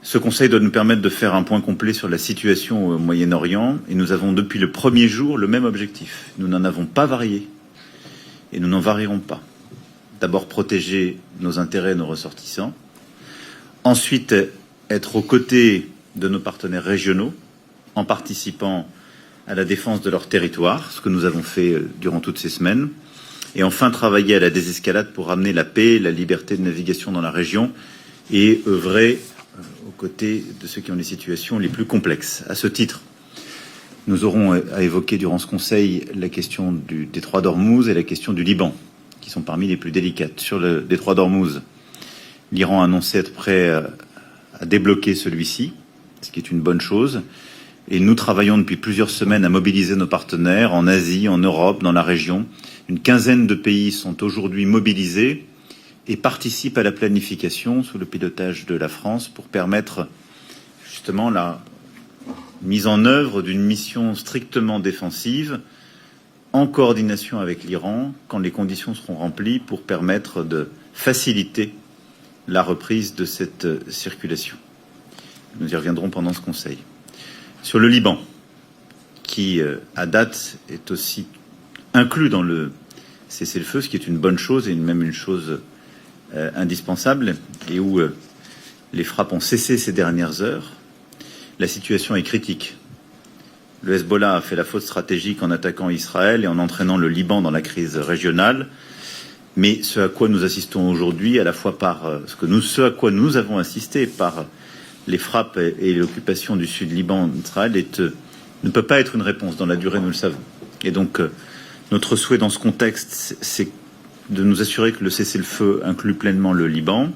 Ce Conseil doit nous permettre de faire un point complet sur la situation au Moyen-Orient et nous avons depuis le premier jour le même objectif. Nous n'en avons pas varié et nous n'en varierons pas. D'abord protéger nos intérêts et nos ressortissants. Ensuite, être aux côtés de nos partenaires régionaux en participant à la défense de leur territoire, ce que nous avons fait durant toutes ces semaines. Et enfin, travailler à la désescalade pour ramener la paix et la liberté de navigation dans la région et œuvrer aux côtés de ceux qui ont les situations les plus complexes. À ce titre, nous aurons à évoquer durant ce Conseil la question du détroit d'Ormuz et la question du Liban, qui sont parmi les plus délicates. Sur le détroit d'Ormuz, l'Iran a annoncé être prêt à débloquer celui-ci, ce qui est une bonne chose. Et nous travaillons depuis plusieurs semaines à mobiliser nos partenaires en Asie, en Europe, dans la région. Une quinzaine de pays sont aujourd'hui mobilisés et participent à la planification sous le pilotage de la France pour permettre justement la mise en œuvre d'une mission strictement défensive en coordination avec l'Iran quand les conditions seront remplies pour permettre de faciliter la reprise de cette circulation. Nous y reviendrons pendant ce Conseil. Sur le Liban, qui, à date, est aussi inclus dans le cessez-le-feu, ce qui est une bonne chose et même une chose indispensable, et où les frappes ont cessé ces dernières heures, la situation est critique. Le Hezbollah a fait la faute stratégique en attaquant Israël et en entraînant le Liban dans la crise régionale, mais ce à quoi nous assistons aujourd'hui, à la fois par ce à quoi nous avons assisté par les frappes et l'occupation du sud Liban d'Israël ne peut pas être une réponse dans la durée, nous le savons. Et donc, notre souhait dans ce contexte, c'est de nous assurer que le cessez-le-feu inclut pleinement le Liban,